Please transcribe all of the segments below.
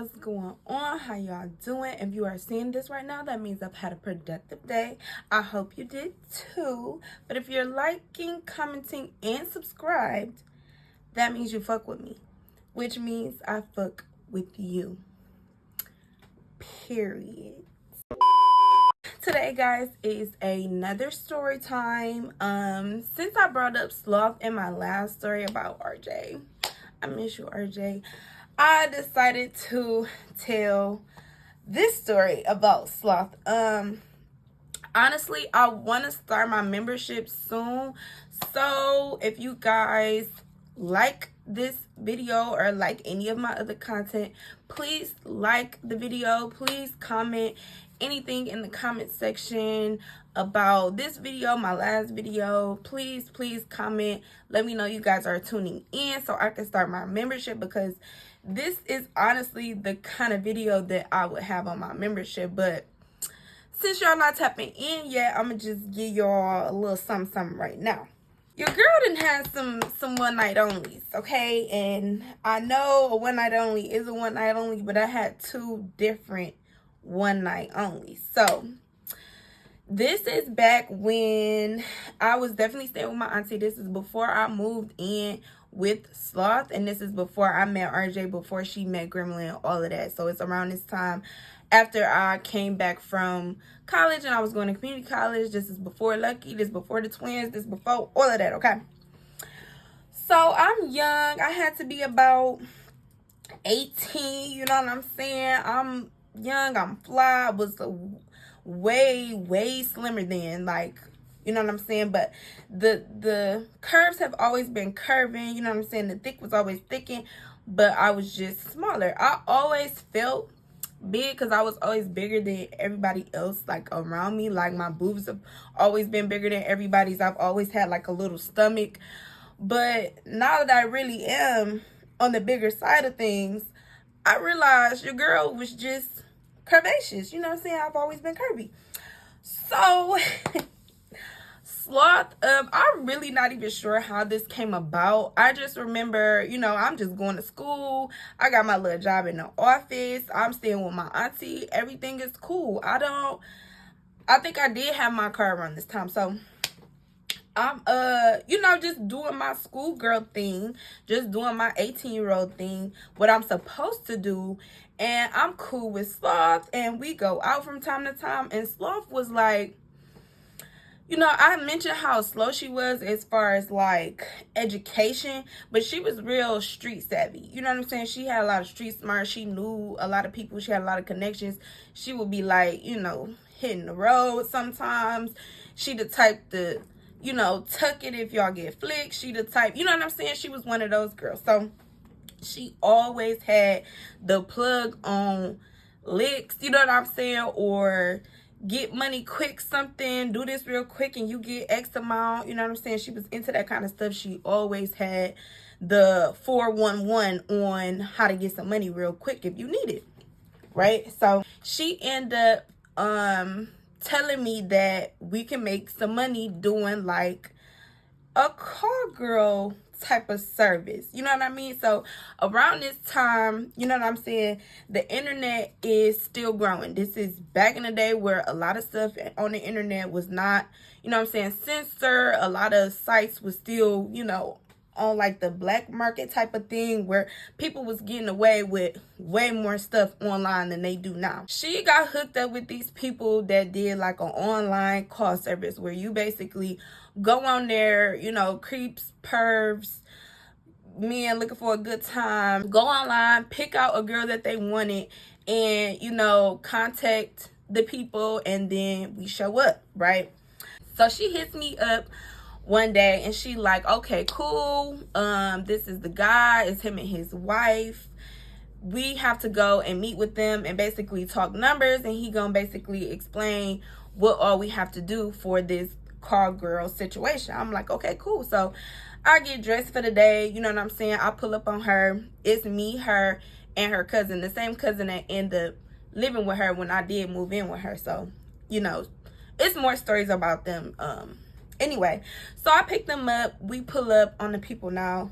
what's going on? How y'all doing? If you are seeing this right now, that means I've had a productive day. I hope you did too. But if you're liking, commenting, and subscribed, that means you fuck with me, which means I fuck with you. Period. Today, guys, is another story time. Since I brought up sloth in my last story about RJ, I miss you, RJ, I decided to tell this story about sloth. Honestly, I want to start my membership soon. So if you guys like this video or like any of my other content, please like the video. Please comment anything in the comment section about this video, my last video. Please comment. Let me know you guys are tuning in so I can start my membership, because this is honestly the kind of video that I would have on my membership. But since y'all not tapping in yet, I'm gonna just give y'all a little something right now. Your girl done had some one night onlys, okay? And I know a one night only is a one night only, but I had two different one night only. So this is back when I was definitely staying with my auntie. This is before I moved in with Sloth, and this is before I met RJ, before she met Gremlin and all of that. So it's around this time after I came back from college and I was going to community college. This is before Lucky, this is before the twins, this is before all of that, okay? So I'm young. I had to be about 18, you know what I'm saying? I'm young, I'm fly. I was way slimmer than, like, you know what I'm saying? But the curves have always been curving, you know what I'm saying? The thick was always thickened, but I was just smaller. I always felt big because I was always bigger than everybody else, like, around me. Like, my boobs have always been bigger than everybody's. I've always had like a little stomach. But now that I really am on the bigger side of things, I realized your girl was just curvaceous. You know what I'm saying? I've always been curvy. So sloth, I'm really not even sure how this came about. I just remember, you know, I'm just going to school. I got my little job in the office. I'm staying with my auntie. Everything is cool. I think I did have my car around this time. So I'm you know, just doing my schoolgirl thing, just doing my 18-year-old thing, what I'm supposed to do. And I'm cool with Sloth, and we go out from time to time. And Sloth was like, you know, I mentioned how slow she was as far as like education, but she was real street savvy. You know what I'm saying? She had a lot of street smart. She knew a lot of people. She had a lot of connections. She would be like, you know, hitting the road sometimes. She the type to, you know, tuck it if y'all get flicked. She the type, you know what I'm saying? She was one of those girls. So she always had the plug on licks, you know what I'm saying? Or get money quick, something, do this real quick and you get X amount, you know what I'm saying? She was into that kind of stuff. She always had the 411 on how to get some money real quick if you need it, right? So she ended up telling me that we can make some money doing like a call girl type of service, you know what I mean? So around this time, you know what I'm saying, the internet is still growing. This is back in the day where a lot of stuff on the internet was not, you know what I'm saying, censored. A lot of sites was still, you know, on like the black market type of thing, where people was getting away with way more stuff online than they do now. She got hooked up with these people that did like an online call service where you basically go on there, you know, creeps, pervs, men looking for a good time, go online, pick out a girl that they wanted, and, you know, contact the people, and then we show up, right? So she hits me up one day and she like, okay, cool, this is the guy, it's him and his wife. We have to go and meet with them and basically talk numbers, and he gonna basically explain what all we have to do for this call girl situation. I'm like, okay, cool. So I get dressed for the day, you know what I'm saying? I pull up on her. It's me, her, and her cousin, the same cousin that ended up living with her when I did move in with her. So, you know, it's more stories about them. Anyway, so I pick them up. We pull up on the people. Now,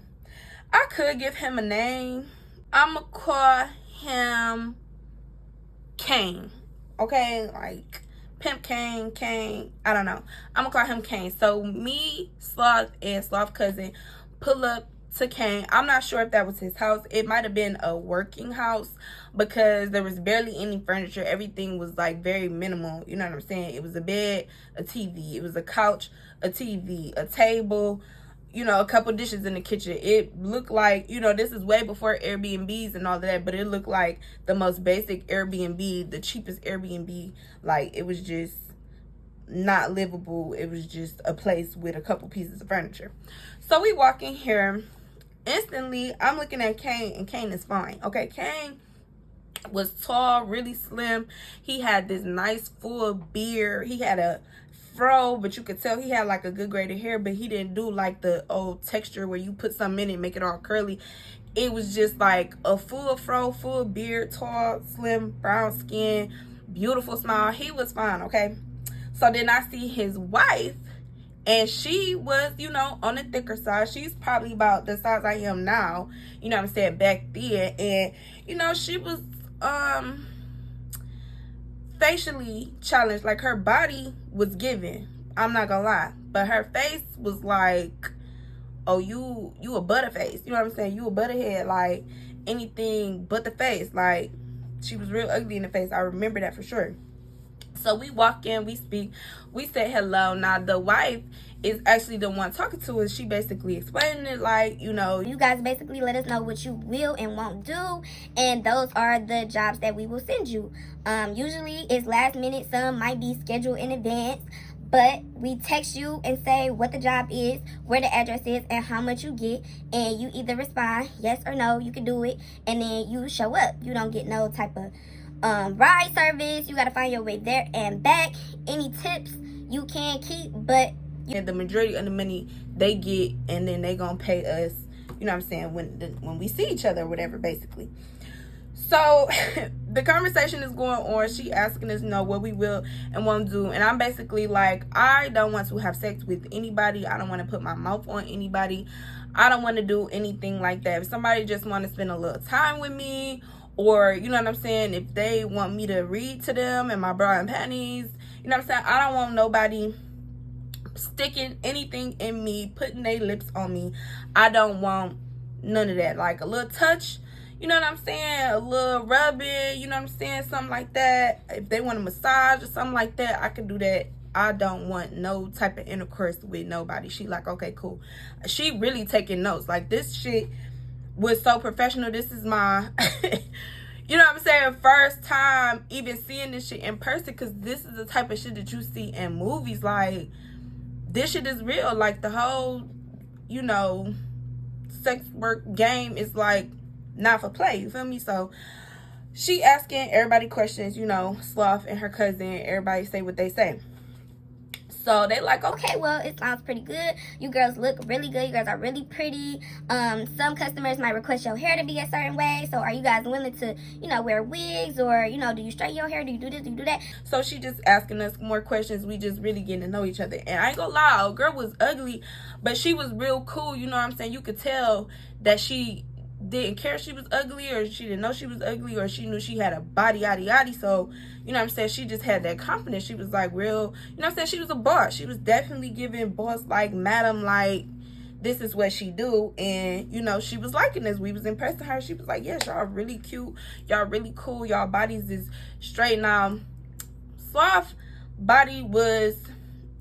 I could give him a name. I'ma call him Kane. Okay, like Pimp Kane, I don't know. I'm gonna call him Kane. So me, Sloth, and Sloth cousin pull up to Kane. I'm not sure if that was his house. It might have been a working house because there was barely any furniture. Everything was like very minimal. You know what I'm saying? It was a bed, a TV. It was a couch, a TV, a table, you know, a couple dishes in the kitchen. It looked like, you know, this is way before Airbnbs and all of that, but it looked like the most basic Airbnb, the cheapest Airbnb. Like, it was just not livable. It was just a place with a couple pieces of furniture. So we walk in here. Instantly, I'm looking at Kane, and Kane is fine. Okay, Kane was tall, really slim. He had this nice full beard. He had a fro, but you could tell he had like a good grade of hair, but he didn't do like the old texture where you put something in it and make it all curly. It was just like a full fro, full beard, tall, slim, brown skin, beautiful smile. He was fine, okay? So then I see his wife, and she was, you know, on the thicker side. She's probably about the size I am now, you know what I'm saying, back then. And, you know, she was facially challenged. Like, her body was given, I'm not gonna lie, but her face was like, oh, you a butterface, you know what I'm saying, you a butterhead, like anything but the face. Like, she was real ugly in the face. I remember that for sure. So we walk in, we speak, we say hello. Now the wife is actually the one talking to us. She basically explaining it like, you know, you guys basically let us know what you will and won't do, and those are the jobs that we will send you. Usually it's last minute, some might be scheduled in advance, but we text you and say what the job is, where the address is, and how much you get, and you either respond yes or no, you can do it, and then you show up. You don't get no type of ride service. You got to find your way there and back. Any tips you can keep, but the majority of the money they get, and then they gonna pay us, you know what I'm saying, when we see each other or whatever, basically. So the conversation is going on. She asking us, you know, what we will and won't do, and I'm basically like, I don't want to have sex with anybody. I don't want to put my mouth on anybody. I don't want to do anything like that. If somebody just want to spend a little time with me, or, you know what I'm saying, if they want me to read to them in my bra and panties, you know what I'm saying, I don't want nobody sticking anything in me, putting their lips on me. I don't want none of that. Like a little touch, you know what I'm saying, a little rubbing, you know what I'm saying, something like that. If they want a massage or something like that, I can do that. I don't want no type of intercourse with nobody. She like, okay, cool. She really taking notes. Like, this shit was so professional. This is my you know what I'm saying, first time even seeing this shit in person, because this is the type of shit that you see in movies. Like, this shit is real. Like, the whole, you know, sex work game is like not for play, you feel me? So she asking everybody questions, you know, Sloth and her cousin, everybody say what they say. So they like, okay, well, it sounds pretty good. You girls look really good. You guys are really pretty. Some customers might request your hair to be a certain way. So are you guys willing to, you know, wear wigs, or, you know, do you straighten your hair? Do you do this? Do you do that? So she just asking us more questions. We just really getting to know each other. And I ain't gonna lie, girl was ugly, but she was real cool. You know what I'm saying? You could tell that she didn't care she was ugly, or she didn't know she was ugly, or she knew she had a body, yaddy yaddy. So, you know what I'm saying, she just had that confidence. She was like real, you know what I'm saying, she was a boss. She was definitely giving boss, like, madam, like, this is what she do. And, you know, she was liking this. We was impressing her. She was like, yes, y'all really cute, y'all really cool, y'all bodies is straight. Now Sloth body was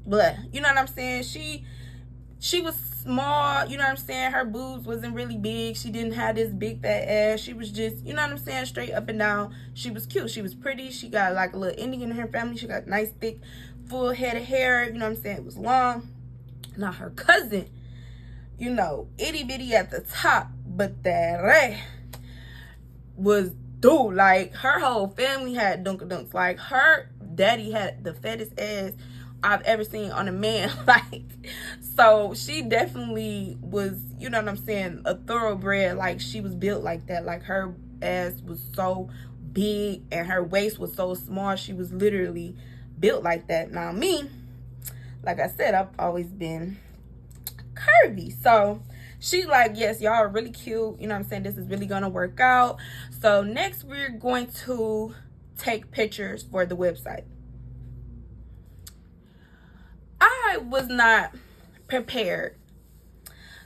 blah, you know what I'm saying, she was small, you know what I'm saying, her boobs wasn't really big, she didn't have this big fat ass, she was just, you know what I'm saying, straight up and down. She was cute, she was pretty, she got like a little Indian in her family, she got nice thick full head of hair, you know what I'm saying, it was long. Now her cousin, you know, itty bitty at the top, but that was dude, like, her whole family had dunks. Like, her daddy had the fattest ass I've ever seen on a man. Like, so she definitely was, you know what I'm saying, a thoroughbred. Like, she was built like that. Like, her ass was so big and her waist was so small. She was literally built like that. Now me, like I said, I've always been curvy. So She like, yes, y'all are really cute. You know what I'm saying? This is really gonna work out. So next we're going to take pictures for the website. I was not prepared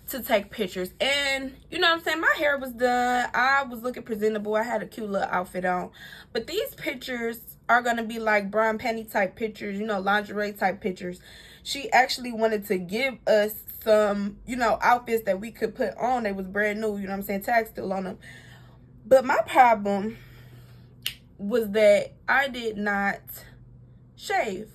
to take pictures, and you know what I'm saying, my hair was done, I was looking presentable, I had a cute little outfit on, but these pictures are gonna be like brown panty type pictures, you know, lingerie type pictures. She actually wanted to give us some, you know, outfits that we could put on. They was brand new, you know what I'm saying, tag still on them. But my problem was that I did not shave.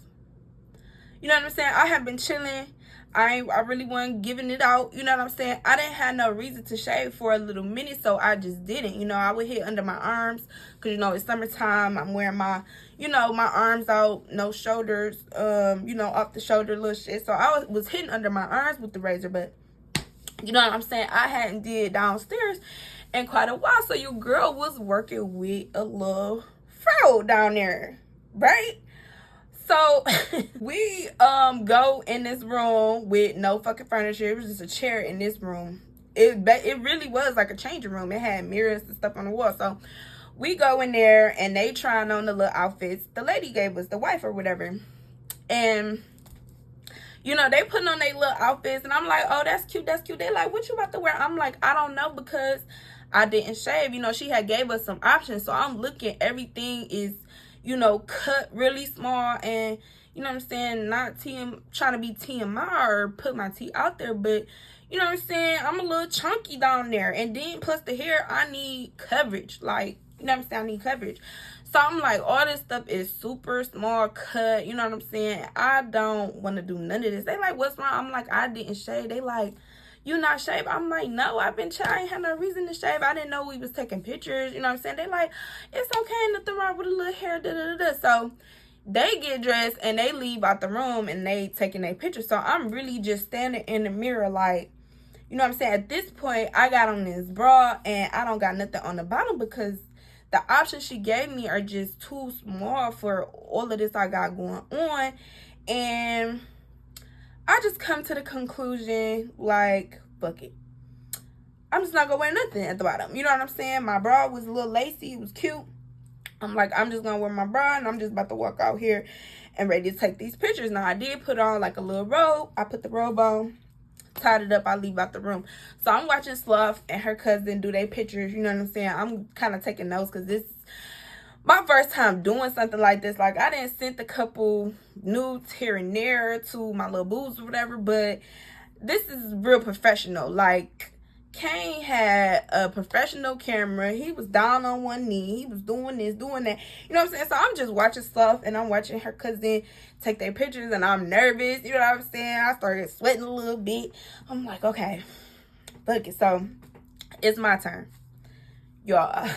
You know what I'm saying? I have been chilling. I really wasn't giving it out. You know what I'm saying? I didn't have no reason to shave for a little minute, so I just didn't. You know, I would hit under my arms because, you know, it's summertime. I'm wearing my, you know, my arms out, no shoulders, you know, off the shoulder little shit. So I was hitting under my arms with the razor, but you know what I'm saying? I hadn't did downstairs in quite a while. So your girl was working with a little fro down there, right? So we go in this room with no fucking furniture. It was just a chair in this room. It really was like a changing room. It had mirrors and stuff on the wall. So we go in there and they trying on the little outfits the lady gave us, the wife or whatever. And you know, they putting on their little outfits and I'm like, oh, that's cute, that's cute. They like, what you about to wear? I'm like, I don't know, because I didn't shave. You know, she had gave us some options. So I'm looking, everything is, you know, cut really small, and you know what I'm saying, not trying to be TMI or put my tea out there, but you know what I'm saying, I'm a little chunky down there, and then plus the hair, I need coverage, like, you know what I'm saying, I need coverage. So I'm like, all this stuff is super small cut, you know what I'm saying, I don't want to do none of this. They like, what's wrong? I'm like, I didn't shave. They like, you not shave? I'm like, no, I've been I ain't had no reason to shave. I didn't know we was taking pictures, you know what I'm saying. They like, it's okay, nothing wrong with a little hair, da da da. So they get dressed and they leave out the room and they taking their pictures. So I'm really just standing in the mirror like, you know what I'm saying, at this point I got on this bra and I don't got nothing on the bottom because the options she gave me are just too small for all of this I got going on. And I just come to the conclusion, like, fuck it, I'm just not gonna wear nothing at the bottom. You know what I'm saying? My bra was a little lacy. It was cute. I'm like, I'm just gonna wear my bra and I'm just about to walk out here and ready to take these pictures. Now, I did put on like a little robe. I put the robe on, tied it up. I leave out the room. So I'm watching Sloth and her cousin do their pictures. You know what I'm saying? I'm kind of taking notes because this is my first time doing something like this. Like, I didn't send a couple nudes here and there to my little boos or whatever, but this is real professional. Like, Kane had a professional camera. He was down on one knee. He was doing this, doing that. You know what I'm saying? So I'm just watching stuff and I'm watching her cousin take their pictures and I'm nervous. You know what I'm saying? I started sweating a little bit. I'm like, okay, fuck it. So it's my turn, y'all.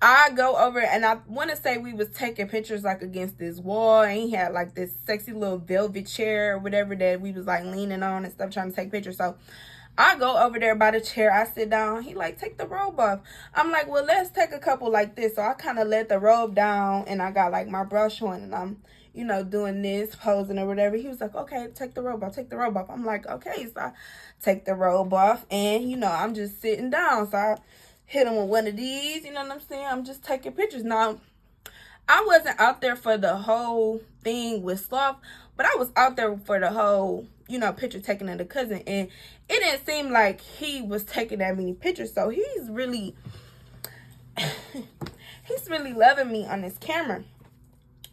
I go over and I want to say we was taking pictures like against this wall, and he had like this sexy little velvet chair or whatever that we was like leaning on and stuff trying to take pictures. So I go over there by the chair. I sit down. He like, take the robe off. I'm like, well, let's take a couple like this. So I kind of let the robe down and I got like my brush on and I'm, you know, doing this, posing or whatever. He was like, okay, take the robe off, take the robe off. I'm like, okay. So I take the robe off and, you know, I'm just sitting down. So I hit him with one of these, you know what I'm saying? I'm just taking pictures. Now, I wasn't out there for the whole thing with Sloth, but I was out there for the whole, you know, picture taking of the cousin. And it didn't seem like he was taking that many pictures. So he's really, he's really loving me on this camera,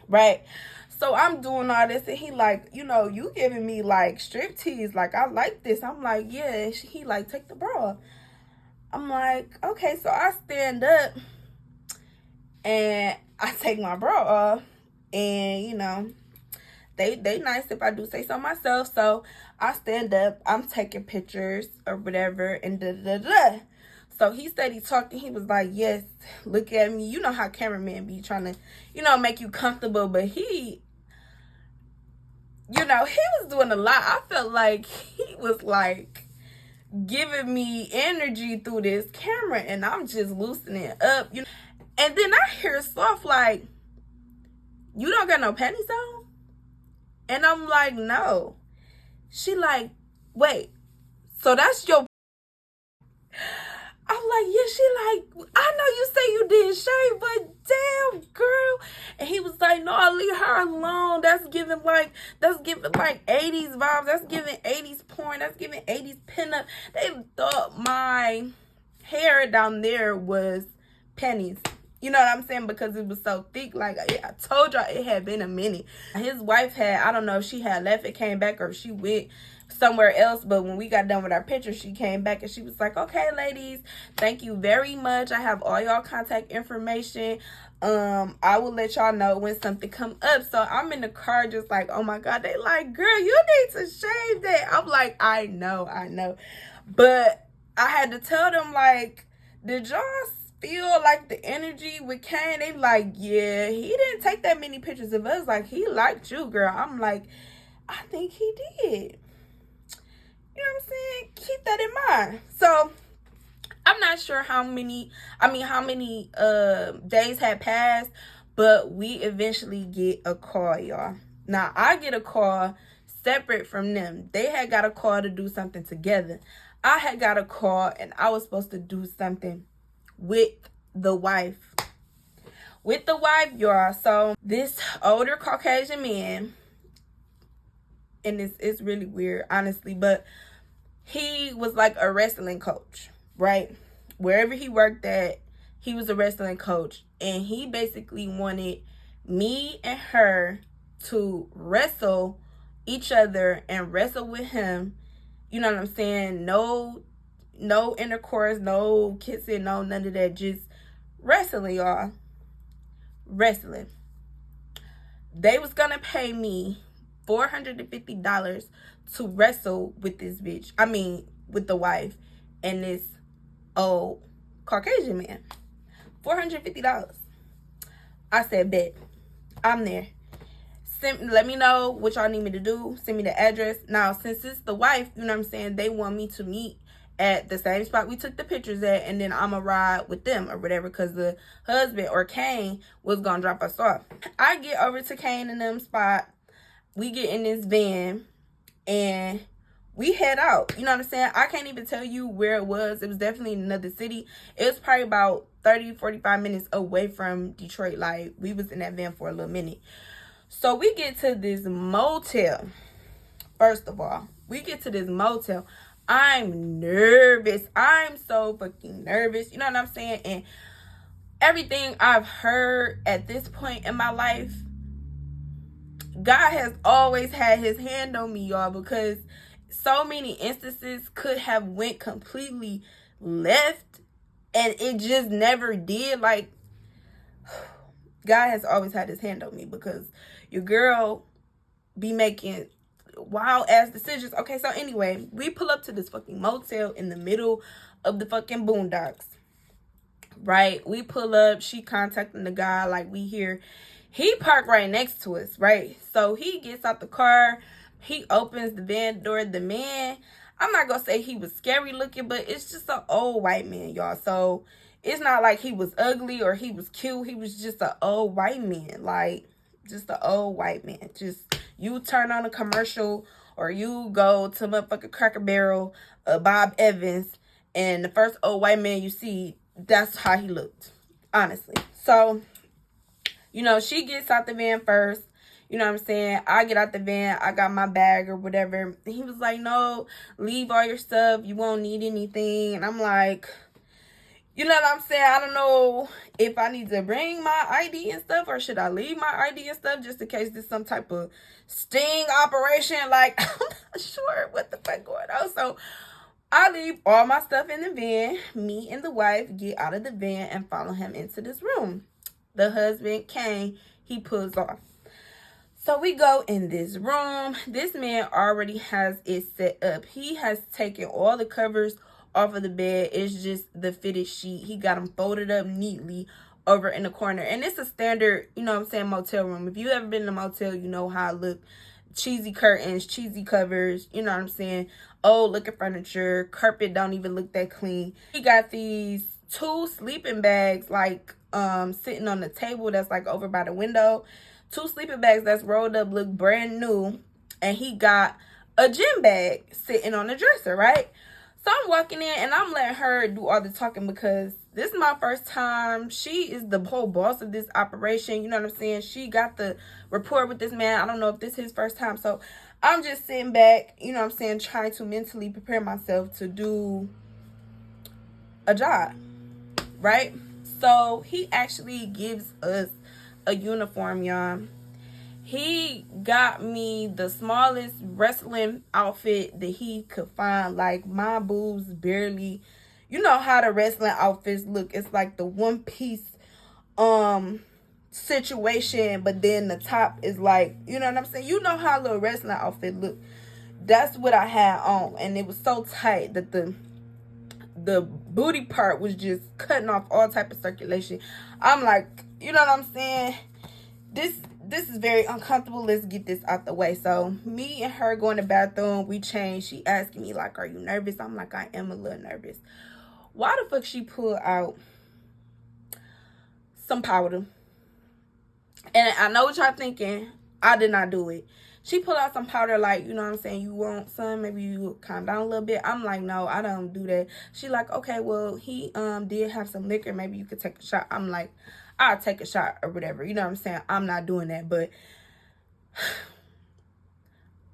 right? So I'm doing all this and he like, you know, you giving me like strip tease. Like, I like this. I'm like, yeah. He like, take the bra. I'm like, okay. So I stand up and I take my bra off, and you know, they nice if I do say so myself. So I stand up, I'm taking pictures or whatever, and da. So he said he talking. He was like, yes, look at me. You know how cameramen be trying to, you know, make you comfortable, but he, you know, he was doing a lot. I felt like he was like giving me energy through this camera, and I'm just loosening up, you know. And then I hear Sloth like, you don't got no panties on? And I'm like, no. She like, wait, So that's your. I'm like, yeah, she like, I know you say you didn't shave, but damn, girl. And he was like, no, leave her alone. That's giving like 80s vibes. That's giving 80s porn. That's giving 80s pinup. They thought my hair down there was pennies. You know what I'm saying? Because it was so thick. Like, I told y'all it had been a minute. His wife had, I don't know if she had left, it came back, or if she went somewhere else. But when we got done with our picture, she came back and she was like, okay, ladies, thank you very much. I have all y'all contact information. I will let y'all know when something come up. So I'm in the car just like, oh my God. They like, girl, you need to shave that. I'm like, I know. But I had to tell them, like, did y'all feel like the energy with Cant? They like, yeah, he didn't take that many pictures of us. Like, he liked you, girl. I'm like, I think he did. You know what I'm saying? Keep that in mind. So I'm not sure how many days had passed, but we eventually get a call, y'all. Now, I get a call separate from them. They had got a call to do something together. I had got a call and I was supposed to do something with the wife. Y'all. So this older Caucasian man, and it's really weird, honestly, but he was like a wrestling coach, right? Wherever he worked at, he was a wrestling coach. And he basically wanted me and her to wrestle each other and wrestle with him. You know what I'm saying? No intercourse, no kissing, no none of that. Just wrestling, y'all. Wrestling. They was gonna pay me $450 to wrestle with this bitch. I mean, with the wife and this old Caucasian man. $450. I said, bet. I'm there. Let me know what y'all need me to do. Send me the address. Now, since it's the wife, you know what I'm saying, they want me to meet at the same spot we took the pictures at, and then I'ma ride with them or whatever, because the husband or Kane was gonna drop us off. I get over to Kane and them spot. We get in this van and we head out. You know what I'm saying? I can't even tell you where it was. It was definitely in another city. It was probably about 30-45 minutes away from Detroit. Like, we was in that van for a little minute. So we get to this motel. First of all, we get to this motel. I'm nervous. I'm so fucking nervous. You know what I'm saying? And everything I've heard at this point in my life, God has always had his hand on me, y'all, because so many instances could have went completely left and it just never did. Like, God has always had his hand on me because your girl be making wild ass decisions. Okay, so anyway, we pull up to this fucking motel in the middle of the fucking boondocks. Right? We pull up, she contacting the guy, like, we here. He parked right next to us, right? So he gets out the car, he opens the van door. The man, I'm not gonna say he was scary looking, but it's just an old white man, y'all. So it's not like he was ugly or he was cute. He was just an old white man, like, just an old white man. Just, you turn on a commercial or you go to motherfucking Cracker Barrel, Bob Evans, and the first old white man you see, that's how he looked, honestly. So, you know, she gets out the van first. You know what I'm saying? I get out the van. I got my bag or whatever. He was like, no, leave all your stuff. You won't need anything. And I'm like, you know what I'm saying? I don't know if I need to bring my ID and stuff, or should I leave my ID and stuff just in case there's some type of sting operation. Like, I'm not sure what the fuck going on. So I leave all my stuff in the van. Me and the wife get out of the van and follow him into this room. The husband came. He pulls off. So we go in this room. This man already has it set up. He has taken all the covers off of the bed. It's just the fitted sheet. He got them folded up neatly over in the corner. And it's a standard, you know what I'm saying, motel room. If you ever been in a motel, you know how it look. Cheesy curtains, cheesy covers, you know what I'm saying? Old looking furniture. Carpet don't even look that clean. He got these 2 sleeping bags, like, sitting on the table that's like over by the window. 2 sleeping bags that's rolled up, look brand new. And he got a gym bag sitting on the dresser, right? So I'm walking in and I'm letting her do all the talking because this is my first time. She is the whole boss of this operation. You know what I'm saying? She got the rapport with this man. I don't know if this is his first time. So I'm just sitting back, you know what I'm saying, trying to mentally prepare myself to do a job, right? So he actually gives us a uniform, y'all. He got me the smallest wrestling outfit that he could find. Like, my boobs barely, you know how the wrestling outfits look. It's like the one piece situation, but then the top is like, you know what I'm saying? You know how a little wrestling outfit look. That's what I had on, and it was so tight that the booty part was just cutting off all type of circulation. I'm like, you know what I'm saying? This is very uncomfortable. Let's get this out the way. So me and her go in the bathroom. We change. She asking me like, are you nervous? I'm like, I am a little nervous. Why the fuck she pull out some powder? And I know what y'all thinking. I did not do it. She pulled out some powder, like, you know what I'm saying, you want some, maybe you calm down a little bit. I'm like, no, I don't do that. She like, okay, well, he did have some liquor, maybe you could take a shot. I'm like, I'll take a shot or whatever, you know what I'm saying? I'm not doing that. But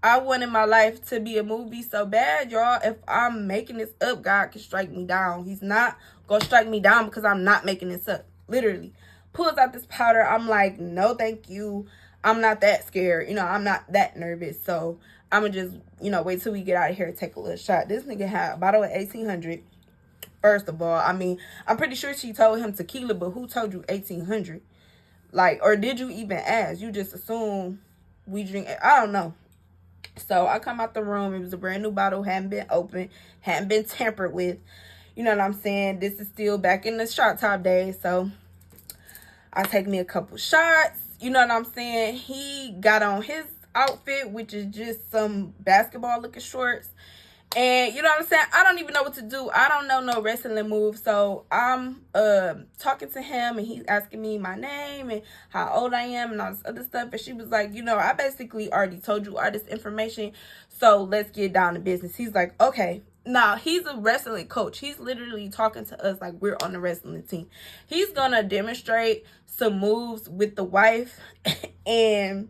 I wanted my life to be a movie so bad, y'all. If I'm making this up, God can strike me down. He's not gonna strike me down because I'm not making this up. Literally pulls out this powder. I'm like, no thank you. I'm not that scared, you know, I'm not that nervous. So I'm gonna just, you know, wait till we get out of here and take a little shot. This nigga had a bottle of 1800. First of all, I mean, I'm pretty sure she told him tequila, but who told you 1800? Like, or did you even ask? You just assume we drink. I don't know. So I come out the room. It was a brand new bottle, hadn't been opened, hadn't been tampered with. You know what I'm saying? This is still back in the shot top days. So I take me a couple shots. You know what I'm saying? He got on his outfit, which is just some basketball looking shorts. And you know what I'm saying? I don't even know what to do. I don't know no wrestling moves. So I'm talking to him and he's asking me my name and how old I am and all this other stuff. And she was like, you know, I basically already told you all this information. So let's get down to business. He's like, okay. Now, he's a wrestling coach. He's literally talking to us like we're on the wrestling team. He's going to demonstrate some moves with the wife. And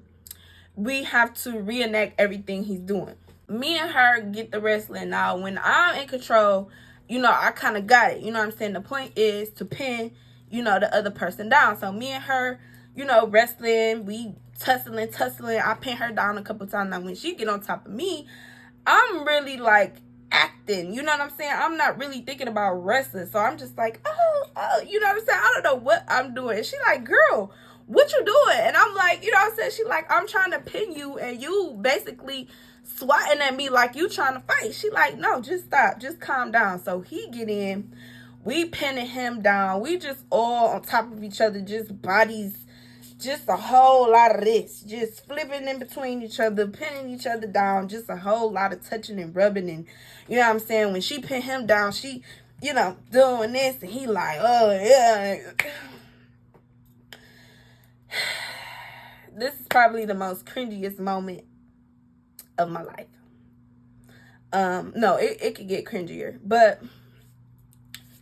we have to reenact everything he's doing. Me and her get the wrestling. Now, when I'm in control, you know, I kind of got it. You know what I'm saying? The point is to pin, you know, the other person down. So me and her, you know, wrestling, we tussling. I pin her down a couple times. Now, when she get on top of me, I'm really like acting. You know what I'm saying? I'm not really thinking about wrestling. So I'm just like, oh, you know what I'm saying? I don't know what I'm doing. And she like, girl, what you doing? And I'm like, you know what I'm saying? She like, I'm trying to pin you and you basically swatting at me like you trying to fight. She like, no, just stop, just calm down. So he get in, we pinning him down, we just all on top of each other, just bodies, just a whole lot of this, just flipping in between each other, pinning each other down, just a whole lot of touching and rubbing. And you know what I'm saying, when she pinned him down, she, you know, doing this, and he like, oh yeah. This is probably the most cringiest moment of my life. No, it could get cringier, but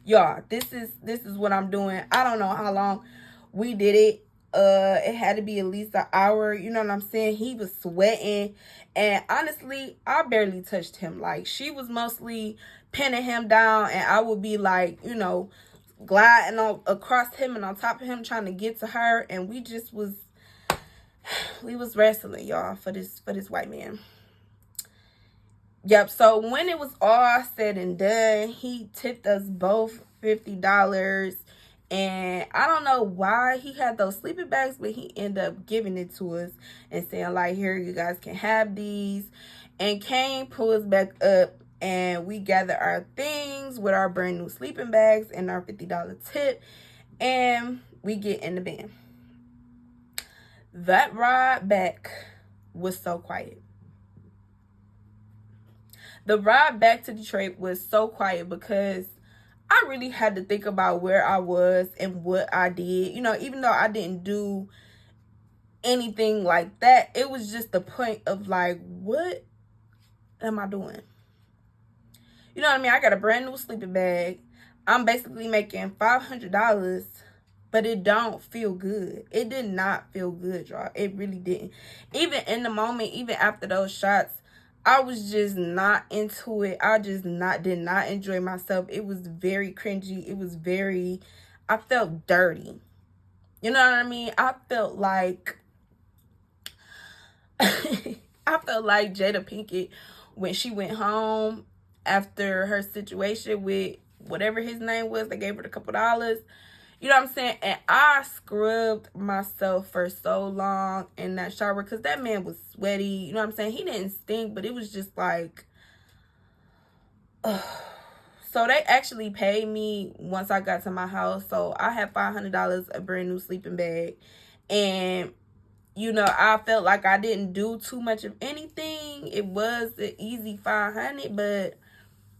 y'all, this is what I'm doing. I don't know how long we did it. It had to be at least an hour. You know what I'm saying? He was sweating, and honestly, I barely touched him. Like, she was mostly pinning him down, and I would be like, you know, gliding across him and on top of him, trying to get to her, and we was wrestling, y'all, for this white man. Yep, so when it was all said and done, he tipped us both $50. And I don't know why he had those sleeping bags, but he ended up giving it to us and saying, like, here, you guys can have these. And Kane pulled us back up, and we gathered our things with our brand new sleeping bags and our $50 tip. And we get in the van. That ride back was so quiet. The ride back to Detroit was so quiet because I really had to think about where I was and what I did. You know, even though I didn't do anything like that, it was just the point of like, what am I doing? You know what I mean? I got a brand new sleeping bag. I'm basically making $500, but it don't feel good. It did not feel good, y'all. It really didn't. Even in the moment, even after those shots, I was just not into it. I just did not enjoy myself. It was very cringy. It was very, I felt dirty. You know what I mean? I felt like I felt like Jada Pinkett when she went home after her situation with whatever his name was. They gave her a couple dollars. You know what I'm saying? And I scrubbed myself for so long in that shower because that man was sweaty. You know what I'm saying? He didn't stink, but it was just like, ugh. So they actually paid me once I got to my house. So I had $500, a brand new sleeping bag. And, you know, I felt like I didn't do too much of anything. It was an easy 500, but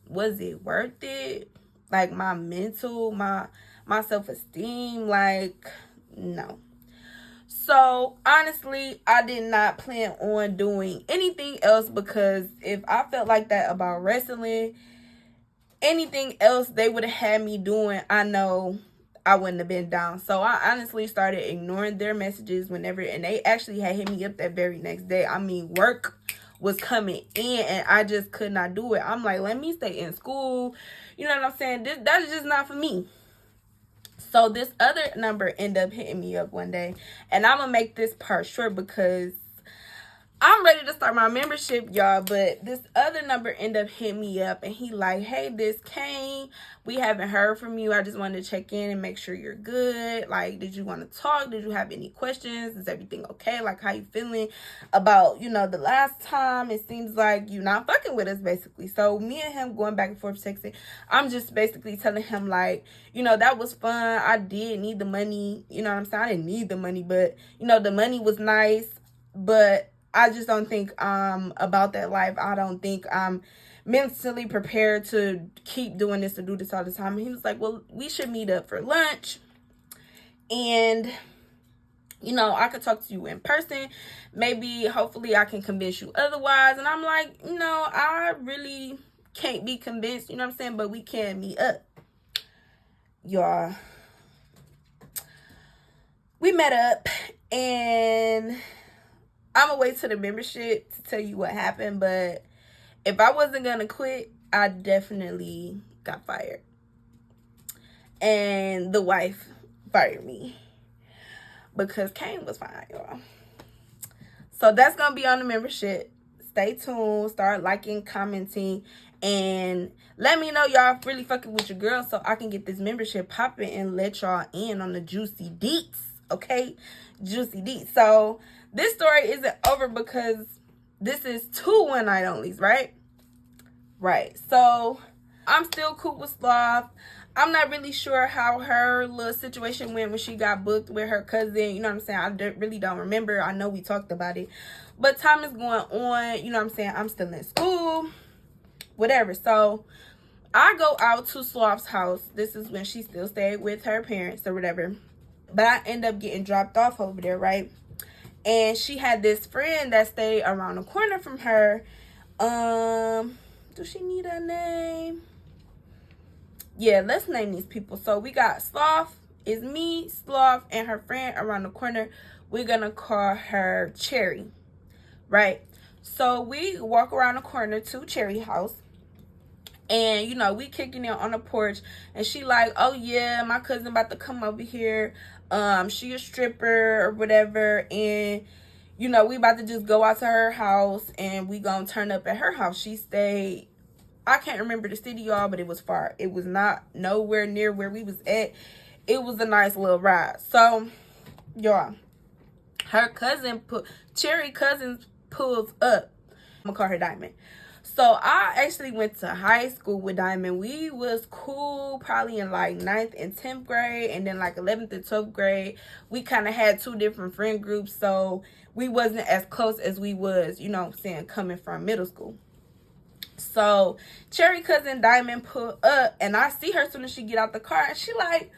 was it worth it? Like my mental, my self-esteem, like, no. So honestly, I did not plan on doing anything else because if I felt like that about wrestling, anything else they would have had me doing, I know I wouldn't have been down. So I honestly started ignoring their messages whenever, and they actually had hit me up that very next day. I mean, work was coming in and I just could not do it. I'm like, let me stay in school. You know what I'm saying? That is just not for me. So this other number ended up hitting me up one day, and I'm gonna make this part short because I'm ready to start my membership, y'all. But this other number ended up hitting me up, and he like, hey, this Cant, we haven't heard from you. I just wanted to check in and make sure you're good. Like, did you want to talk? Did you have any questions? Is everything okay? Like, how you feeling about, you know, the last time? It seems like you not fucking with us, basically. So me and him going back and forth texting. I'm just basically telling him, like, you know, that was fun. I did need the money. You know what I'm saying? I didn't need the money, but, you know, the money was nice. But I just don't think about that life. I don't think I'm mentally prepared to keep doing this, to do this all the time. And he was like, well, we should meet up for lunch. And, you know, I could talk to you in person. Maybe, hopefully, I can convince you otherwise. And I'm like, you know, I really can't be convinced, you know what I'm saying? But we can meet up. Y'all, we met up, and I'm gonna wait to the membership to tell you what happened, but if I wasn't gonna quit, I definitely got fired. And the wife fired me because Cant was fine, y'all. So that's gonna be on the membership. Stay tuned, start liking, commenting, and let me know y'all really fucking with your girl so I can get this membership popping and let y'all in on the juicy deets, okay? Juicy deets. So this story isn't over because this is 2 one-night onlys, right? Right. So I'm still cool with SLOTH. I'm not really sure how her little situation went when she got booked with her cousin. You know what I'm saying? I really don't remember. I know we talked about it. But time is going on. You know what I'm saying? I'm still in school. Whatever. So I go out to SLOTH's house. This is when she still stayed with her parents or whatever. But I end up getting dropped off over there, right? And she had this friend that stayed around the corner from her. Does she need a name? Yeah, let's name these people. So we got SLOTH, is me, SLOTH, and her friend around the corner. We're gonna call her Cherry, right? So we walk around the corner to Cherry house. And, you know, we kicking it on the porch. And she like, oh, yeah, my cousin about to come over here. She a stripper or whatever. And, you know, we about to just go out to her house. And we gonna turn up at her house. She stayed, I can't remember the city, y'all, but it was far. It was not nowhere near where we was at. It was a nice little ride. So, y'all, her cousin, Cherry cousin pulls up. I'm gonna call her Diamond. So I actually went to high school with Diamond. We was cool probably in like 9th and 10th grade, and then like 11th and 12th grade. We kind of had 2 different friend groups, so we wasn't as close as we was, you know what I'm saying, coming from middle school. So Cherry cousin Diamond pulled up, and I see her as soon as she get out the car, and she like,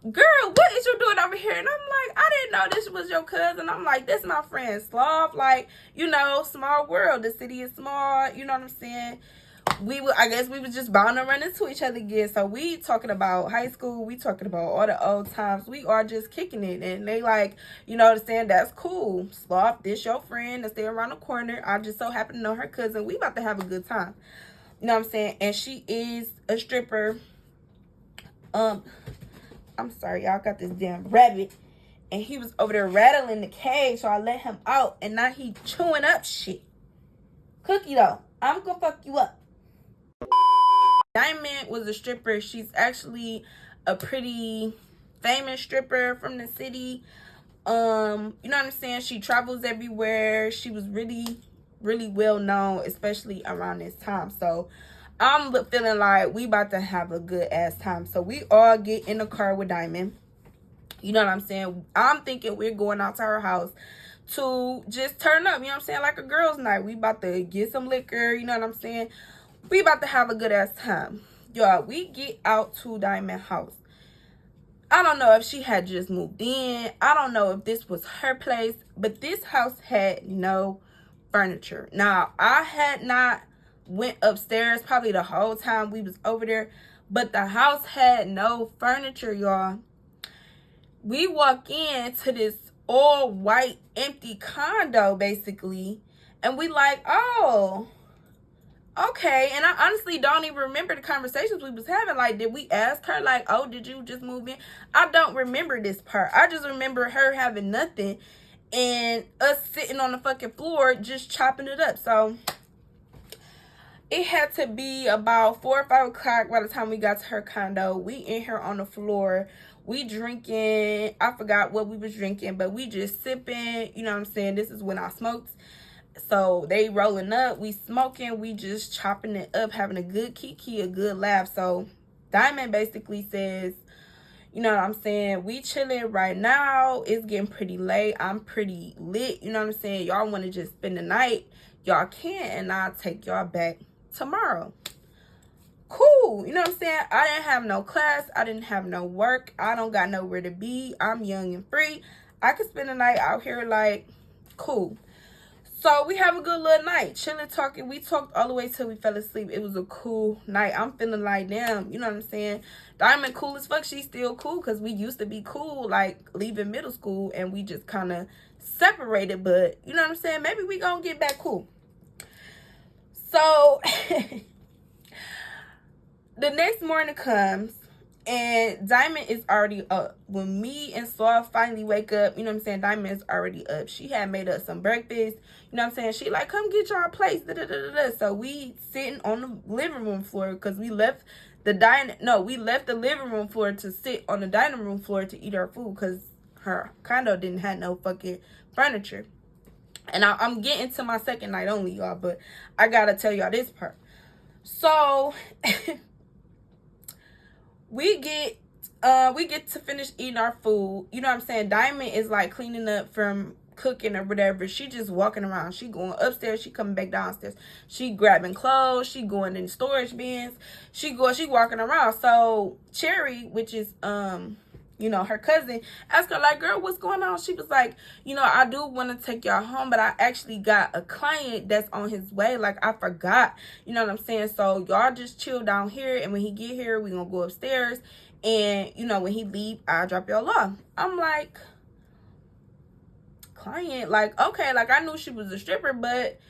girl, what is you doing over here? And I'm like, I didn't know this was your cousin. I'm like, this my friend SLOTH. Like, you know, small world. The city is small. You know what I'm saying? I guess we was just bound to run into each other again. So we talking about high school, we talking about all the old times. We are just kicking it, and they like, you know what I'm saying? That's cool. Sloth, this your friend that's there around the corner. I just so happen to know her cousin. We about to have a good time. You know what I'm saying? And she is a stripper. I'm sorry, y'all, got this damn rabbit. And he was over there rattling the cage, so I let him out. And now he chewing up shit. Cookie, though, I'm gonna fuck you up. Diamond was a stripper. She's actually a pretty famous stripper from the city. You know what I'm saying? She travels everywhere. She was really, really well known, especially around this time. So I'm feeling like we about to have a good ass time. So we all get in the car with Diamond. You know what I'm saying? I'm thinking we're going out to her house to just turn up. You know what I'm saying? Like a girls' night. We about to get some liquor. You know what I'm saying? We about to have a good ass time. Y'all, we get out to Diamond's house. I don't know if she had just moved in. I don't know if this was her place. But this house had no furniture. Now, I had not went upstairs probably the whole time we was over there. But the house had no furniture, y'all. We walk into this all white empty condo basically, and we like, oh, okay. And I honestly don't even remember the conversations we was having. Like, did we ask her like, oh, did you just move in? I don't remember this part. I just remember her having nothing and us sitting on the fucking floor just chopping it up. So it had to be about 4 or 5 o'clock by the time we got to her condo. We in here on the floor. We drinking. I forgot what we was drinking, but we just sipping. You know what I'm saying? This is when I smoked. So they rolling up. We smoking. We just chopping it up, having a good kiki, a good laugh. So Diamond basically says, you know what I'm saying? We chilling right now. It's getting pretty late. I'm pretty lit. You know what I'm saying? Y'all want to just spend the night? Y'all can, and I'll take y'all back tomorrow. Cool. You know what I'm saying? I didn't have no class. I didn't have no work. I don't got nowhere to be. I'm young and free. I could spend the night out here, like, cool. So we have a good little night, chilling, talking. We talked all the way till we fell asleep. It was a cool night. I'm feeling like, damn, you know what I'm saying? Diamond cool as fuck. She's still cool because we used to be cool, like leaving middle school, and we just kind of separated. But you know what I'm saying? Maybe we gonna get back cool. So the next morning comes, and Diamond is already up. When me and Sloth finally wake up, you know what I'm saying, Diamond is already up. She had made us some breakfast. You know what I'm saying? She like, come get y'all plates. Da, da, da, da. So we sitting on the living room floor because we left the living room floor to sit on the dining room floor to eat our food because her condo didn't have no fucking furniture. And I'm getting to my second night only, y'all, but I gotta tell y'all this part. So we get to finish eating our food. You know what I'm saying? Diamond is like cleaning up from cooking or whatever. She just walking around. She going upstairs. She coming back downstairs. She grabbing clothes. She going in storage bins. She walking around. So Cherry, which is you know, her cousin, asked her like, girl, what's going on? She was like, you know, I do want to take y'all home, but I actually got a client that's on his way. Like, I forgot. You know what I'm saying? So y'all just chill down here, and when he get here, we gonna go upstairs, and you know, when he leave, I'll drop y'all off. I'm like, client? Like, okay, like I knew she was a stripper, but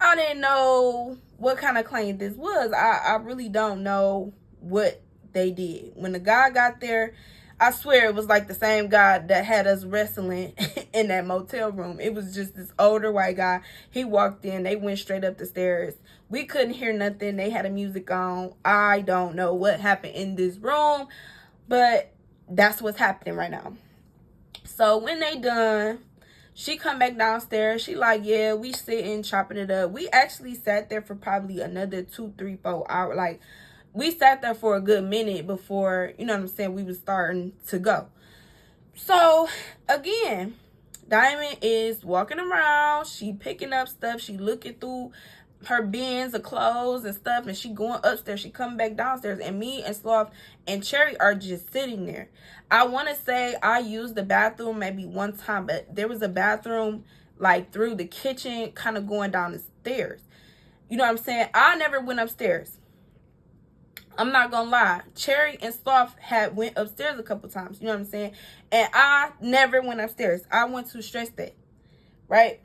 I didn't know what kind of client this was. I really don't know what they did. When the guy got there, I swear it was like the same guy that had us wrestling in that motel room. It was just this older white guy. He walked in. They went straight up the stairs. We couldn't hear nothing. They had the music on. I don't know what happened in this room, but that's what's happening right now. So when they done, she come back downstairs. She like, yeah, we sitting, chopping it up. We actually sat there for probably another 2, 3, 4 hours. Like, we sat there for a good minute before, you know what I'm saying, we was starting to go. So, again, Diamond is walking around. She picking up stuff. She looking through her bins of clothes and stuff. And she going upstairs. She coming back downstairs. And me and Sloth and Cherry are just sitting there. I want to say I used the bathroom maybe one time. But there was a bathroom, like, through the kitchen, kind of going down the stairs. You know what I'm saying? I never went upstairs. I'm not gonna lie. Cherry and Sloth had went upstairs a couple times. You know what I'm saying? And I never went upstairs. I went to stress that. Right?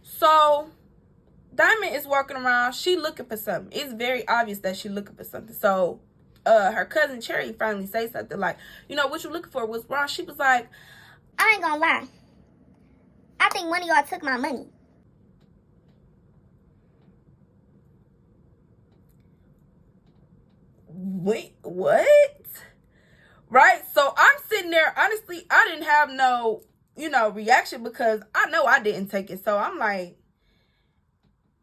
So Diamond is walking around. She looking for something. It's very obvious that she looking for something. So her cousin Cherry finally say something like, you know, what you looking for? What's wrong? She was like, I ain't gonna lie. I think one of y'all took my money. Wait, what? Right? So I'm sitting there. Honestly, I didn't have no, reaction because I know I didn't take it. So I'm like,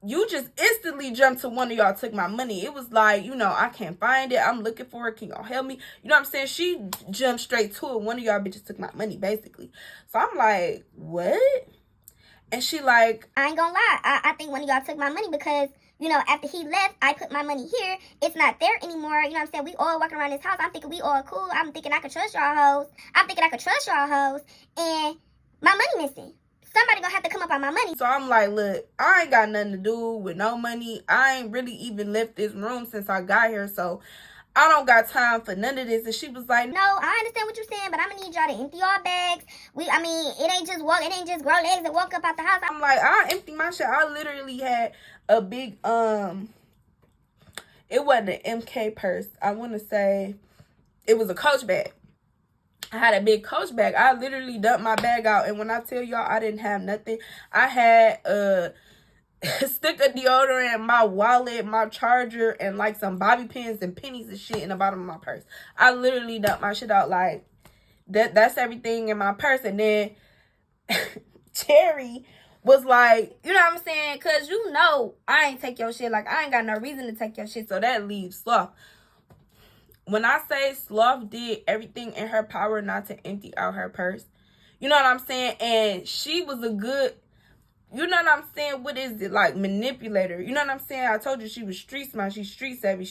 you just instantly jumped to one of y'all took my money. It was like, I can't find it. I'm looking for it. Can y'all help me? You know what I'm saying? She jumped straight to it. One of y'all bitches took my money, basically. So I'm like, what? And she like, I ain't gonna lie. I think one of y'all took my money because, after he left, I put my money here. It's not there anymore. You know what I'm saying? We all walking around this house. I'm thinking we all cool. I'm thinking I could trust y'all hoes. And my money missing. Somebody gonna have to come up on my money. So I'm like, look, I ain't got nothing to do with no money. I ain't really even left this room since I got here. So I don't got time for none of this. And she was like, no, I understand what you're saying, but I'm gonna need y'all to empty y'all bags. It ain't just grow legs and walk up out the house. I'm like, I empty my shit. I literally had a big, it wasn't an MK purse. I want to say it was a Coach bag. I had a big Coach bag. I literally dumped my bag out. And when I tell y'all I didn't have nothing, I had a stick of deodorant, my wallet, my charger, and like some bobby pins and pennies and shit in the bottom of my purse. I literally dumped my shit out like that's everything in my purse. And then Cherry was like, you know what I'm saying? Because I ain't take your shit. Like, I ain't got no reason to take your shit. So that leaves Sloth. When I say Sloth did everything in her power not to empty out her purse, you know what I'm saying? And she was a good, you know what I'm saying? What is it? Like, manipulator. You know what I'm saying? I told you she was street smart. She's street savvy.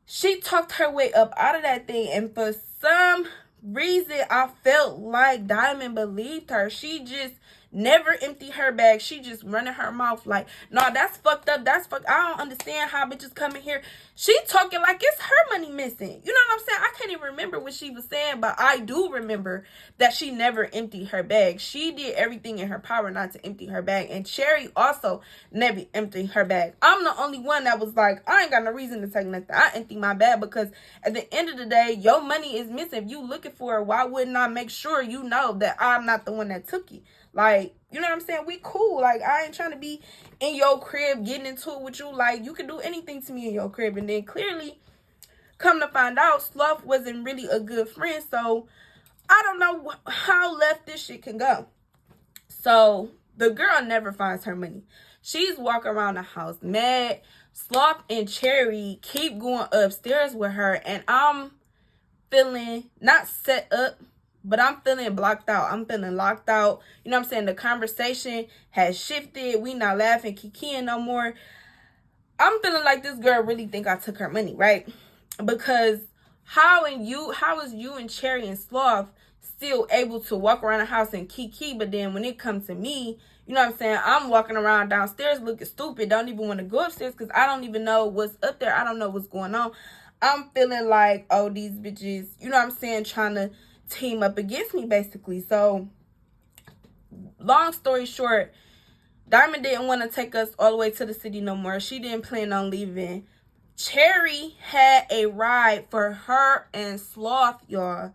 She talked her way up out of that thing. And for some reason, I felt like Diamond believed her. She just never empty her bag. She just running her mouth like, no, that's fucked up. That's fucked. I don't understand how bitches come in here. She talking like it's her money missing. You know what I'm saying? I can't even remember what she was saying, but I do remember that she never emptied her bag. She did everything in her power not to empty her bag. And Cherry also never emptied her bag. I'm the only one that was like, I ain't got no reason to take nothing. I empty my bag because at the end of the day, your money is missing. If you looking for it, why wouldn't I make sure you know that I'm not the one that took it? Like, you know what I'm saying? We cool. Like, I ain't trying to be in your crib getting into it with you. Like, you can do anything to me in your crib. And then clearly, come to find out, Sloth wasn't really a good friend. So, I don't know how left this shit can go. So, the girl never finds her money. She's walking around the house mad. Sloth and Cherry keep going upstairs with her. And I'm feeling not set up, but I'm feeling blocked out. I'm feeling locked out. You know what I'm saying? The conversation has shifted. We not laughing, kikiing no more. I'm feeling like this girl really think I took her money, right? Because how is you and Cherry and Sloth still able to walk around the house and kiki, but then when it comes to me, you know what I'm saying? I'm walking around downstairs looking stupid. Don't even want to go upstairs because I don't even know what's up there. I don't know what's going on. I'm feeling like, oh, these bitches, you know what I'm saying, trying to team up against me, basically. So, long story short, Diamond didn't want to take us all the way to the city no more. She didn't plan on leaving. Cherry had a ride for her and Sloth, y'all.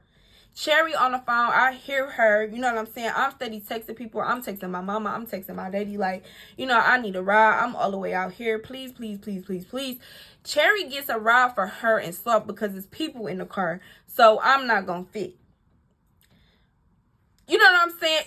Cherry on the phone, I hear her, you know what I'm saying? I'm steady texting people. I'm texting my mama. I'm texting my daddy like, I need a ride. I'm all the way out here. Please, please, please, please, please. Cherry gets a ride for her and Sloth because it's people in the car. So I'm not going to fit. You know what I'm saying?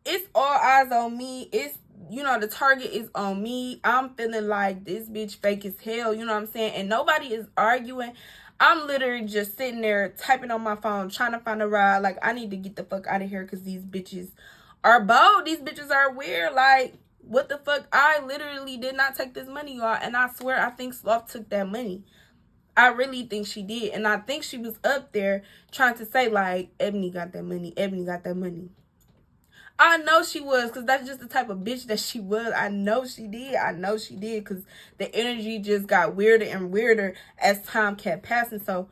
It's all eyes on me. It's, the target is on me. I'm feeling like this bitch fake as hell. You know what I'm saying? And nobody is arguing. I'm literally just sitting there typing on my phone, trying to find a ride. Like, I need to get the fuck out of here because these bitches are bold. These bitches are weird. Like, what the fuck? I literally did not take this money, y'all. And I swear, I think Sloth took that money. I really think she did. And I think she was up there trying to say, like, Ebony got that money. Ebony got that money. I know she was, because that's just the type of bitch that she was. I know she did. I know she did, because the energy just got weirder and weirder as time kept passing. So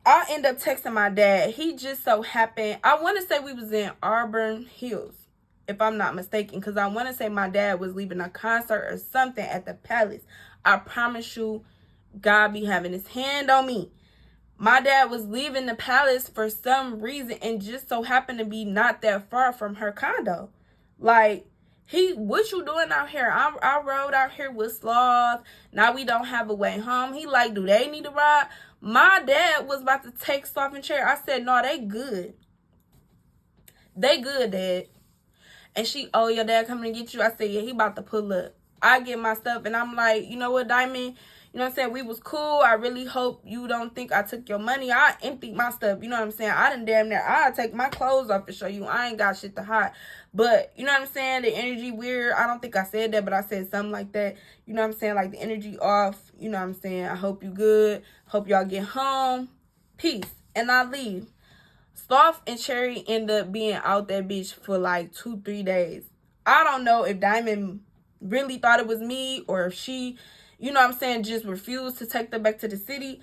I end up texting my dad. He just so happened, I want to say we was in Auburn Hills, if I'm not mistaken, because I want to say my dad was leaving a concert or something at the Palace. I promise you, God be having his hand on me. My dad was leaving the Palace for some reason and just so happened to be not that far from her condo. Like, what you doing out here? I rode out here with SLOTH. Now we don't have a way home. He like, do they need a ride? My dad was about to take SLOTH and Cherry. I said, no, they good. They good, Dad. And she, oh, your dad coming to get you? I said, yeah, he about to pull up. I get my stuff, and I'm like, you know what, Diamond? You know what I'm saying? We was cool. I really hope you don't think I took your money. I emptied my stuff. You know what I'm saying? I done damn near, I take my clothes off to show you. I ain't got shit to hide. But, you know what I'm saying? The energy weird. I don't think I said that, but I said something like that. You know what I'm saying? Like, the energy off. You know what I'm saying? I hope you good. Hope y'all get home. Peace. And I leave. SLOTH and Cherry end up being out that bitch for like 2-3 days. I don't know if Diamond really thought it was me, or if she, you know what I'm saying, just refused to take them back to the city,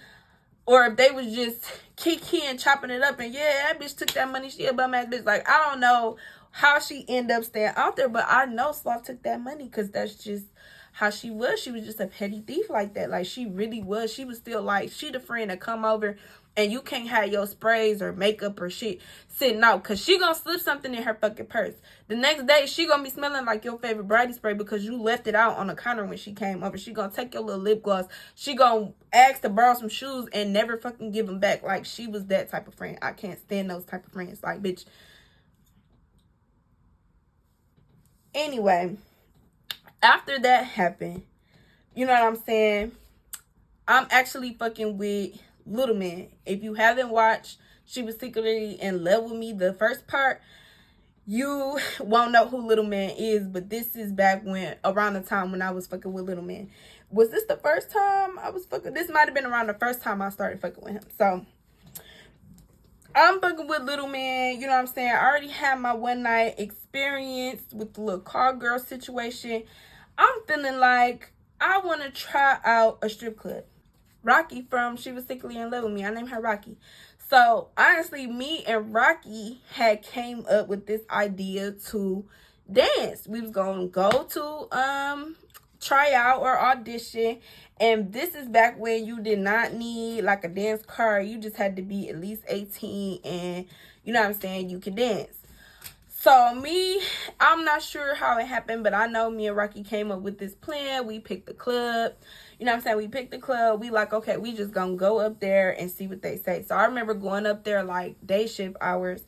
or if they was just kicking, chopping it up, and yeah, that bitch took that money, she a bum ass bitch. Like, I don't know how she ended up staying out there, but I know SLOTH took that money, because that's just how she was. She was just a petty thief like that. Like, she really was. She was still like, she the friend that come over and you can't have your sprays or makeup or shit sitting out, because she gonna slip something in her fucking purse. The next day, she gonna be smelling like your favorite body spray because you left it out on the counter when she came over. She gonna take your little lip gloss. She gonna ask to borrow some shoes and never fucking give them back. Like, she was that type of friend. I can't stand those type of friends. Like, bitch. Anyway, after that happened, you know what I'm saying? I'm actually fucking with Little Man. If you haven't watched She Was Secretly in Love With Me, the first part, you won't know who Little Man is, but this is back when, around the time when I was fucking with Little Man. Was this the first time I was fucking? This might have been around the first time I started fucking with him. So, I'm fucking with Little Man, you know what I'm saying? I already had my one night experience with the little car girl situation. I'm feeling like I want to try out a strip club. Rocky from She Was Secretly in Love With Me. I named her Rocky. So, honestly, me and Rocky had came up with this idea to dance. We was going to go to try out or audition. And this is back when you did not need like a dance card. You just had to be at least 18 and, you know what I'm saying, you could dance. So me, I'm not sure how it happened, but I know me and Rocky came up with this plan. We picked the club. You know what I'm saying? We picked the club. We like, okay, we just gonna go up there and see what they say. So I remember going up there like day shift hours,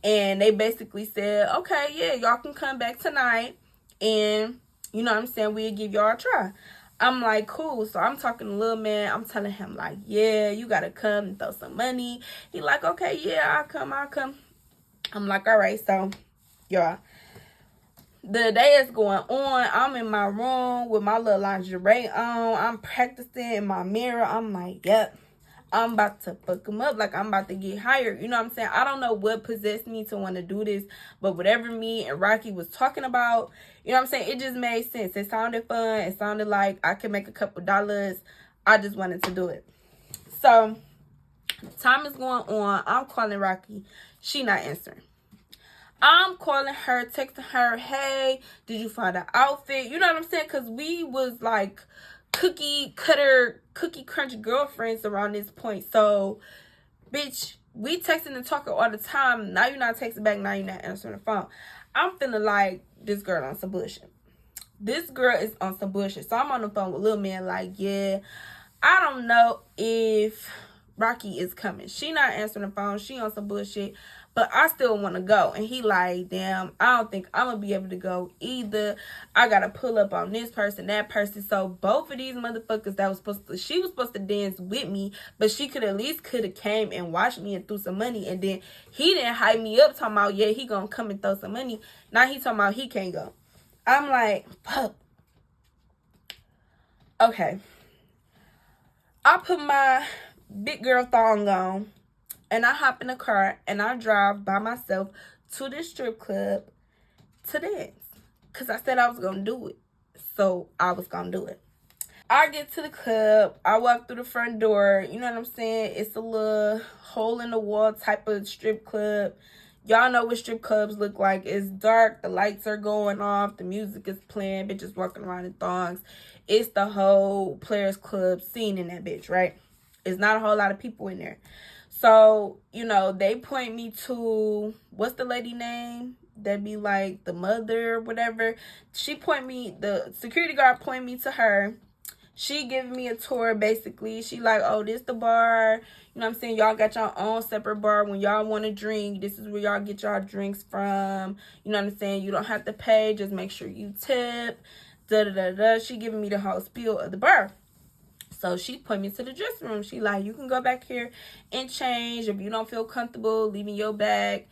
and they basically said, okay, yeah, y'all can come back tonight, and you know what I'm saying, we'll give y'all a try. I'm like, cool. So I'm talking to Lil Man. I'm telling him like, yeah, you gotta come and throw some money. He like, okay, yeah, I'll come. I'm like, all right. So y'all, the day is going on. I'm in my room with my little lingerie on. I'm practicing in my mirror. I'm like, yep, I'm about to fuck him up. Like, I'm about to get hired. You know what I'm saying? I don't know what possessed me to want to do this, but whatever me and Rocky was talking about, you know what I'm saying? It just made sense. It sounded fun. It sounded like I could make a couple dollars. I just wanted to do it. So, time is going on. I'm calling Rocky. She not answering. I'm calling her, texting her, hey, did you find an outfit? You know what I'm saying? Because we was like cookie crunch girlfriends around this point. So, bitch, we texting and talking all the time. Now you're not texting back. Now you're not answering the phone. I'm feeling like this girl on some bullshit. This girl is on some bullshit. So, I'm on the phone with Lil Man like, yeah, I don't know if Rocky is coming. She not answering the phone. She on some bullshit. But I still want to go. And he like, damn, I don't think I'm going to be able to go either. I got to pull up on this person, that person. So both of these motherfuckers that was supposed to, she was supposed to dance with me, but she could have came and watched me and threw some money. And then he didn't hype me up talking about, yeah, he going to come and throw some money. Now he talking about he can't go. I'm like, fuck. Okay. I put my big girl thong on. And I hop in the car and I drive by myself to this strip club to dance. Because I said I was going to do it. So I was going to do it. I get to the club. I walk through the front door. You know what I'm saying? It's a little hole in the wall type of strip club. Y'all know what strip clubs look like. It's dark. The lights are going off. The music is playing. Bitches walking around in thongs. It's the whole Players Club scene in that bitch, right? It's not a whole lot of people in there. So, you know, they point me to, what's the lady name? That'd be like the mother or whatever. The security guard point me to her. She giving me a tour, basically. She like, oh, this the bar. You know what I'm saying? Y'all got your own separate bar. When y'all want to drink, this is where y'all get y'all drinks from. You know what I'm saying? You don't have to pay. Just make sure you tip. Da-da-da-da. She giving me the whole spiel of the bar. So she put me to the dressing room. She like, you can go back here and change. If you don't feel comfortable leaving your bag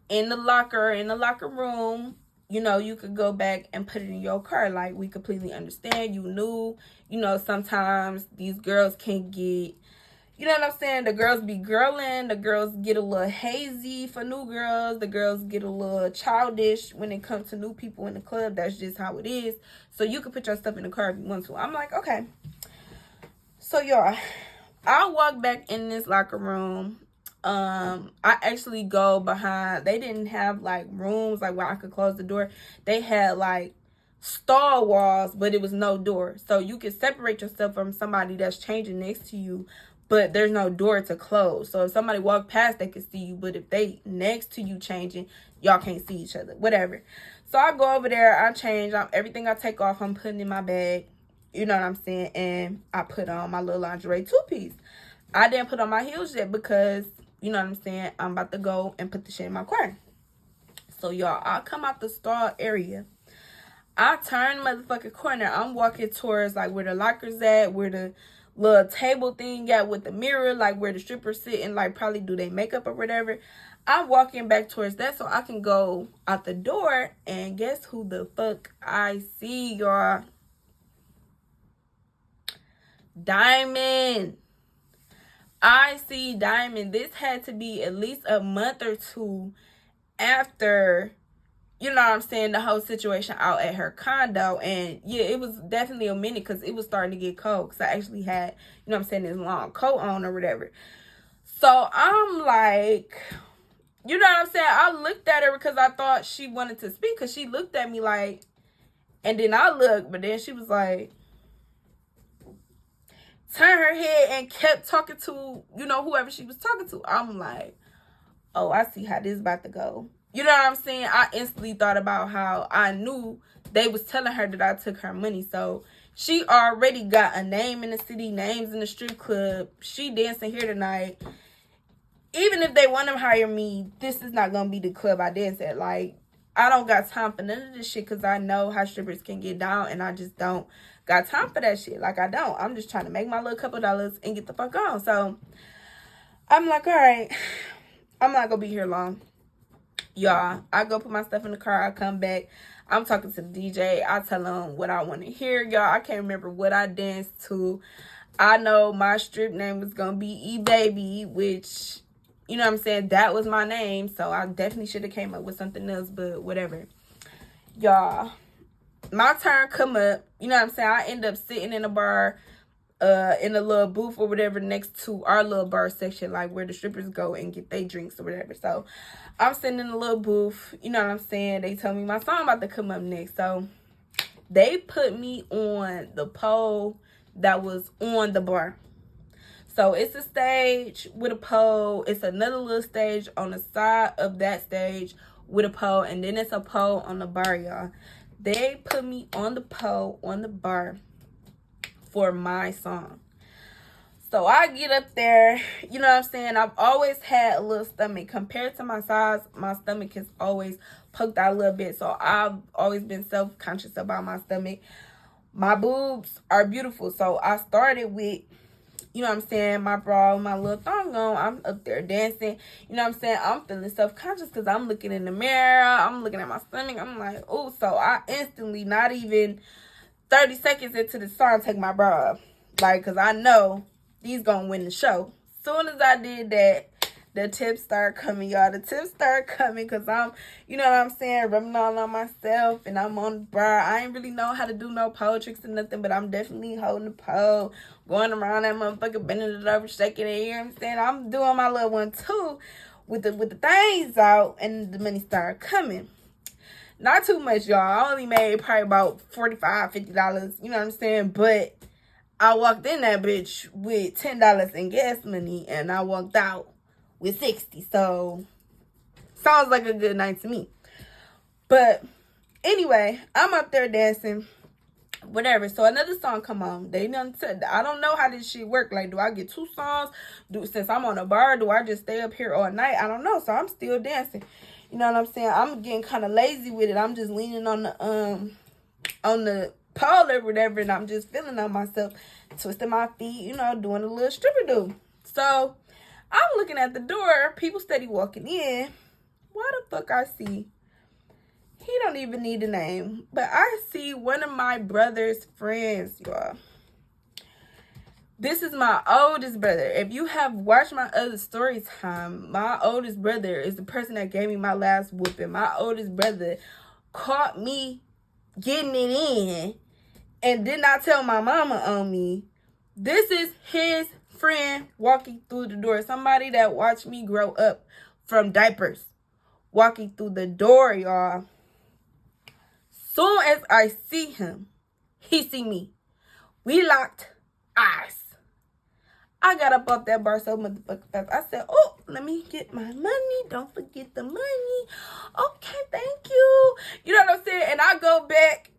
in the locker room, you know, you could go back and put it in your car. Like, we completely understand. You knew, you know, sometimes these girls can get, you know what I'm saying? The girls be girling. The girls get a little hazy for new girls. The girls get a little childish when it comes to new people in the club. That's just how it is. So you can put your stuff in the car if you want to. I'm like, okay. So, y'all, I walk back in this locker room. I actually go behind. They didn't have like rooms like where I could close the door. They had like stall walls, but it was no door. So you could separate yourself from somebody that's changing next to you, but there's no door to close. So if somebody walked past, they could see you. But if they next to you changing, y'all can't see each other. Whatever. So I go over there. I change. Everything I take off, I'm putting in my bag. You know what I'm saying? And I put on my little lingerie two-piece. I didn't put on my heels yet because, you know what I'm saying, I'm about to go and put the shit in my car. So, y'all, I come out the stall area. I turn the motherfucking corner. I'm walking towards, like, where the lockers at, where the little table thing at with the mirror, like, where the strippers sit and, like, probably do their makeup or whatever. I'm walking back towards that so I can go out the door. And guess who the fuck I see, y'all? Diamond. I see Diamond. This had to be at least a month or two after, you know what I'm saying, the whole situation out at her condo. And yeah, it was definitely a minute because it was starting to get cold because I actually had, you know what I'm saying, this long coat on or whatever. So I'm like, you know what I'm saying, I looked at her because I thought she wanted to speak because she looked at me like, and then I looked, but then she was like, turned her head and kept talking to, you know, whoever she was talking to. I'm like, oh, I see how this is about to go. You know what I'm saying? I instantly thought about how I knew they was telling her that I took her money. So she already got a name in the city, names in the strip club. She dancing here tonight. Even if they want to hire me, this is not going to be the club I dance at. Like, I don't got time for none of this shit because I know how strippers can get down and I just don't got time for that shit. Like, I don't. I'm just trying to make my little couple dollars and get the fuck on. So, I'm like, all right, I'm not going to be here long. Y'all, I go put my stuff in the car. I come back. I'm talking to the DJ. I tell him what I want to hear. Y'all, I can't remember what I danced to. I know my strip name was going to be E-Baby, which, you know what I'm saying, that was my name. So, I definitely should have came up with something else, but whatever. Y'all, my turn come up. You know what I'm saying? I end up sitting in a bar, in a little booth or whatever next to our little bar section, like where the strippers go and get their drinks or whatever. So I'm sitting in a little booth. You know what I'm saying? They tell me my song about to come up next. So they put me on the pole that was on the bar. So it's a stage with a pole. It's another little stage on the side of that stage with a pole. And then it's a pole on the bar, y'all. They put me on the pole on the bar for my song. So I get up there, you know what I'm saying? I've always had a little stomach. Compared to my size, my stomach has always poked out a little bit. So I've always been self-conscious about my stomach. My boobs are beautiful. So I started with, you know what I'm saying, my bra, my little thong on. I'm up there dancing. You know what I'm saying? I'm feeling self-conscious because I'm looking in the mirror. I'm looking at my stomach. I'm like, oh. So I instantly, not even 30 seconds into the song, take my bra off. Like, because I know these going to win the show. Soon as I did that, the tips start coming, y'all. The tips start coming because I'm, you know what I'm saying, rubbing all on myself and I'm on the bar. I ain't really know how to do no pole tricks or nothing, but I'm definitely holding the pole, going around that motherfucker, bending it over, shaking it, you know what I'm saying? I'm doing my little one too with the things out, and the money started coming. Not too much, y'all. I only made probably about $45-$50, you know what I'm saying? But I walked in that bitch with $10 in gas money, and I walked out with 60. So sounds like a good night to me. But anyway, I'm up there dancing, whatever. So another song come on. They done said, I don't know how this shit work. Like, do I get 2 songs? Since I'm on a bar, do I just stay up here all night? I don't know. So I'm still dancing. You know what I'm saying? I'm getting kind of lazy with it. I'm just leaning on the pole or whatever, and I'm just feeling on myself, twisting my feet, you know, doing a little stripper do. So I'm looking at the door, people steady walking in. Why the fuck I see? He don't even need a name, but I see one of my brother's friends, y'all. This is my oldest brother. If you have watched my other story time, my oldest brother is the person that gave me my last whooping. My oldest brother caught me getting it in and did not tell my mama on me. This is his friend walking through the door. Somebody that watched me grow up from diapers. Walking through the door, y'all. Soon as I see him, he see me. We locked eyes. I got up off that bar so motherfucking fast. I said, oh, let me get my money. Don't forget the money. Okay, thank you. You know what I'm saying? And I go back.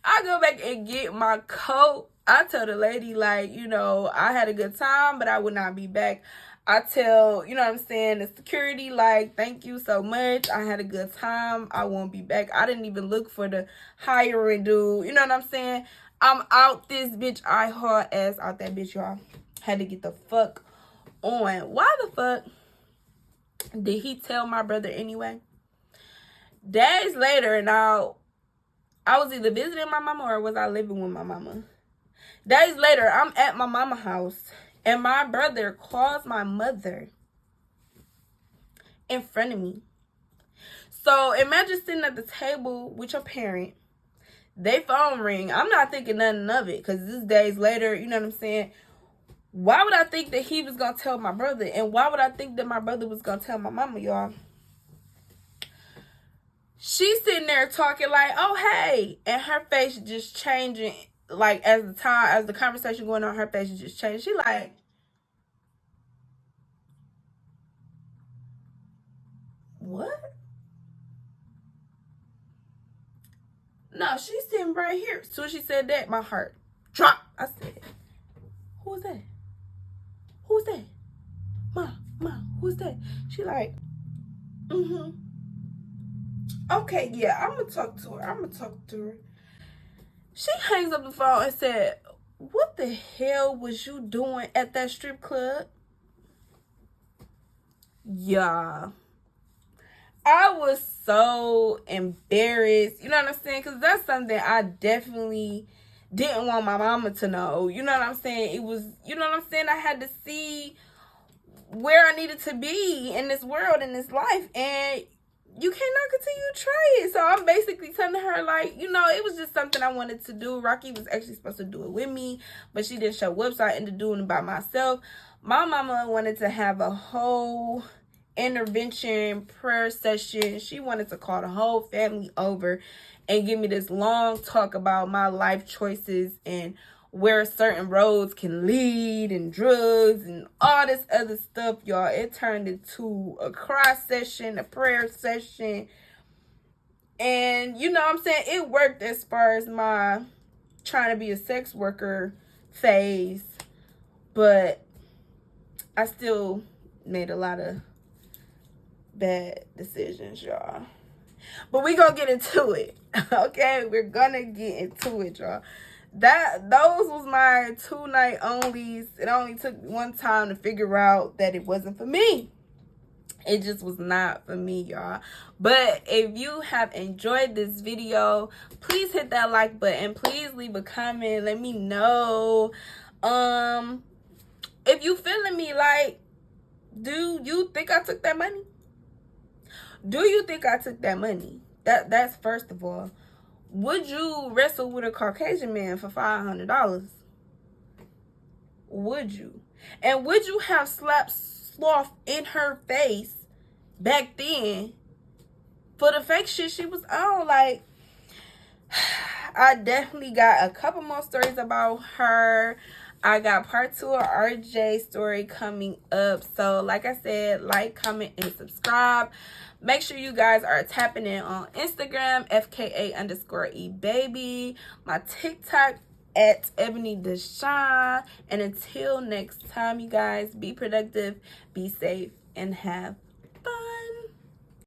I go back and get my coat. I tell the lady, like, you know, I had a good time, but I would not be back. I tell, you know what I'm saying, the security, like, thank you so much. I had a good time. I won't be back. I didn't even look for the hiring dude. You know what I'm saying? I'm out this bitch. I hauled ass out that bitch, y'all. Had to get the fuck on. Why the fuck did he tell my brother anyway? Days later, and I was either visiting my mama or was I living with my mama? Days later, I'm at my mama's house, and my brother calls my mother in front of me. So imagine sitting at the table with your parent. They phone ring. I'm not thinking nothing of it because this days later, you know what I'm saying? Why would I think that he was going to tell my brother? And why would I think that my brother was going to tell my mama, y'all? She's sitting there talking like, oh, hey. And her face just changing. Like, as the conversation going on, her face just changed. She like, what? No, she's sitting right here. As soon as she said that, my heart dropped. I said, who's that? Who's that? Mom, who's that? She like, okay, yeah, I'm going to talk to her. She hangs up the phone and said, what the hell was you doing at that strip club? Yeah. I was so embarrassed. You know what I'm saying? Because that's something I definitely didn't want my mama to know. You know what I'm saying? It was, you know what I'm saying? I had to see where I needed to be in this world, in this life. And you cannot continue to try it. So I'm basically telling her, like, you know, it was just something I wanted to do. Rocky was actually supposed to do it with me, but she didn't show up, so I ended up doing it by myself. My mama wanted to have a whole intervention prayer session. She wanted to call the whole family over and give me this long talk about my life choices and where certain roads can lead and drugs and all this other stuff, y'all. It turned into a cry session, a prayer session. And you know what I'm saying? It worked as far as my trying to be a sex worker phase. But I still made a lot of bad decisions, y'all. But we gonna get into it. Okay? We're gonna get into it, y'all. Those was my 2-night onlys. It only took one time to figure out that it wasn't for me. It just was not for me, y'all. But if you have enjoyed this video, please hit that like button. Please leave a comment. Let me know. If you feeling me, like, do you think I took that money? Do you think I took that money? That's first of all. Would you wrestle with a Caucasian man for $500? Would you? And would you have slapped Sloth in her face back then for the fake shit she was on? Like, I definitely got a couple more stories about her. I got part 2 of RJ story coming up. So like I said, like, comment, and subscribe. Make sure you guys are tapping in on Instagram, FKA_eBaby. My TikTok at Ebony Deshawn. And until next time, you guys, be productive, be safe, and have